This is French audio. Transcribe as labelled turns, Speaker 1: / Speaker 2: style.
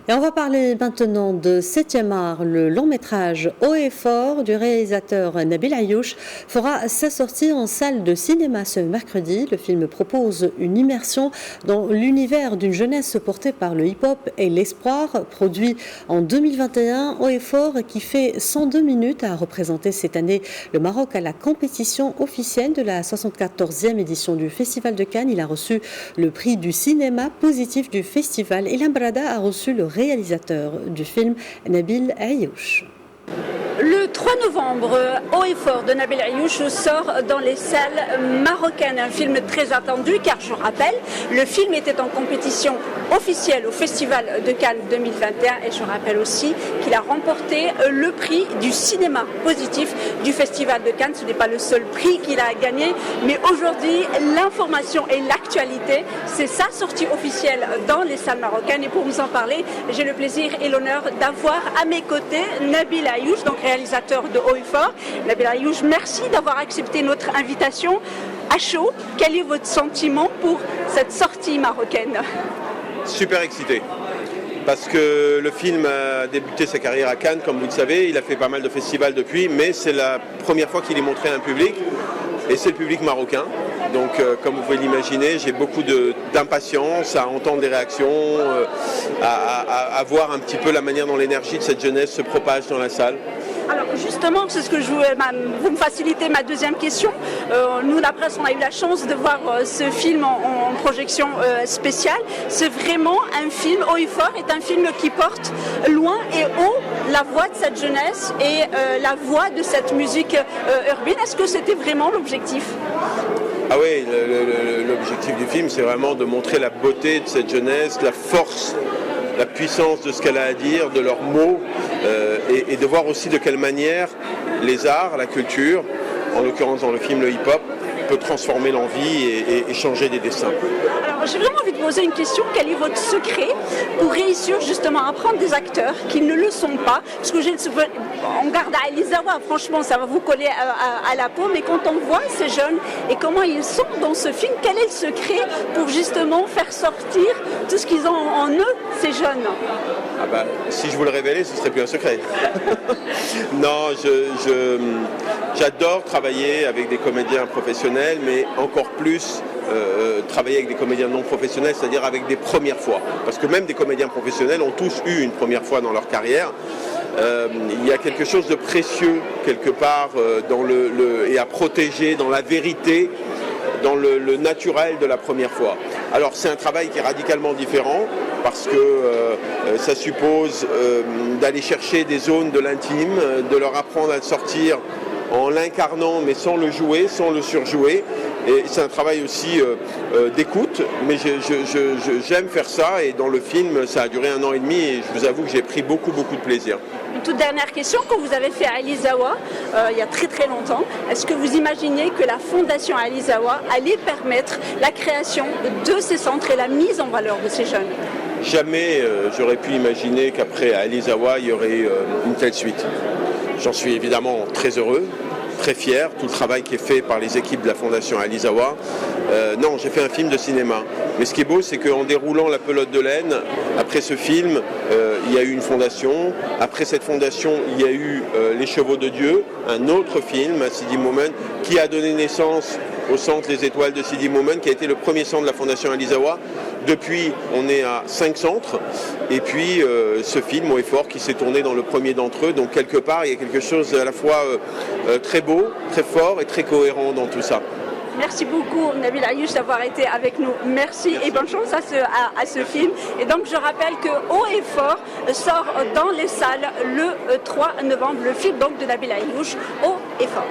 Speaker 1: Et on va parler maintenant de 7e art. Le long métrage Haut et fort du réalisateur Nabil Ayouch fera sa sortie en salle de cinéma ce mercredi. Le film propose une immersion dans l'univers d'une jeunesse portée par le hip-hop et l'espoir. Produit en 2021, Haut et fort qui fait 102 minutes a représenté cette année le Maroc à la compétition officielle de la 74e édition du Festival de Cannes. Il a reçu le prix du cinéma positif du festival et l'Ambrada a reçu le réalisateur du film, Nabil Ayouch.
Speaker 2: Le 3 novembre, Haut et fort de Nabil Ayouch sort dans les salles marocaines. Un film très attendu car, je rappelle, le film était en compétition officielle au Festival de Cannes 2021 et je rappelle aussi qu'il a remporté le prix du cinéma positif du Festival de Cannes. Ce n'est pas le seul prix qu'il a gagné, mais aujourd'hui, l'information et l'actualité, c'est sa sortie officielle dans les salles marocaines. Et pour nous en parler, j'ai le plaisir et l'honneur d'avoir à mes côtés Nabil Ayouch, donc réalisateur de Haut et fort. Nabil Ayouch, merci d'avoir accepté notre invitation. À chaud, quel est votre sentiment pour cette sortie marocaine?
Speaker 3: Super excité, parce que le film a débuté sa carrière à Cannes, comme vous le savez. Il a fait pas mal de festivals depuis, mais c'est la première fois qu'il est montré à un public, et c'est le public marocain. Donc, comme vous pouvez l'imaginer, j'ai beaucoup d'impatience à entendre des réactions, à voir un petit peu la manière dont l'énergie de cette jeunesse se propage dans la salle.
Speaker 2: Alors justement, c'est ce que vous me facilitez ma deuxième question. Nous, la presse, on a eu la chance de voir ce film en projection spéciale. C'est vraiment un film, Haut et fort est un film qui porte loin et haut la voix de cette jeunesse et la voix de cette musique urbaine. Est-ce que c'était vraiment l'objectif ?
Speaker 3: Ah oui, l'objectif du film, c'est vraiment de montrer la beauté de cette jeunesse, la force, la puissance de ce qu'elle a à dire, de leurs mots, et de voir aussi de quelle manière les arts, la culture, en l'occurrence dans le film le hip-hop, peut transformer l'envie et changer des destins.
Speaker 2: Alors j'ai vraiment envie de poser une question. Quel est votre secret pour réussir justement à prendre des acteurs qui ne le sont pas? Parce que on garde à Alizawa, franchement ça va vous coller à la peau, mais quand on voit ces jeunes et comment ils sont dans ce film, quel est le secret pour justement faire sortir tout ce qu'ils ont en eux, ces jeunes?
Speaker 3: Ah bah, si je vous le révélais, ce serait plus un secret. Non, j'adore travailler avec des comédiens professionnels, mais encore plus travailler avec des comédiens non professionnels, c'est-à-dire avec des premières fois. Parce que même des comédiens professionnels ont tous eu une première fois dans leur carrière. Il y a quelque chose de précieux quelque part et à protéger dans la vérité, dans le naturel de la première fois. Alors c'est un travail qui est radicalement différent parce que ça suppose d'aller chercher des zones de l'intime, de leur apprendre à sortir en l'incarnant mais sans le jouer, sans le surjouer. Et c'est un travail aussi d'écoute, mais j'aime faire ça et dans le film ça a duré 1 an et demi et je vous avoue que j'ai pris beaucoup de plaisir.
Speaker 2: Une toute dernière question, quand vous avez fait Alizawa il y a très longtemps, est-ce que vous imaginiez que la fondation Alizawa allait permettre la création de ces centres et la mise en valeur de ces jeunes?
Speaker 3: Jamais j'aurais pu imaginer qu'après Alizawa il y aurait une telle suite. J'en suis évidemment très heureux, très fier, tout le travail qui est fait par les équipes de la Fondation Alizawa. Non, j'ai fait un film de cinéma. Mais ce qui est beau, c'est qu'en déroulant La pelote de laine, après ce film, il y a eu une fondation. Après cette fondation, il y a eu Les Chevaux de Dieu, un autre film, à Sidi Moumen, qui a donné naissance au centre Les Étoiles de Sidi Moumen, qui a été le premier centre de la Fondation Alizawa. Depuis, on est à 5 centres. Et puis, ce film, Haut et fort, qui s'est tourné dans le premier d'entre eux. Donc, quelque part, il y a quelque chose à la fois très beau, très fort et très cohérent dans tout ça.
Speaker 2: Merci beaucoup Nabil Ayouch d'avoir été avec nous. Merci et bonne chance à ce film. Et donc je rappelle que Haut et fort sort dans les salles le 3 novembre. Le film donc de Nabil Ayouch, Haut et fort.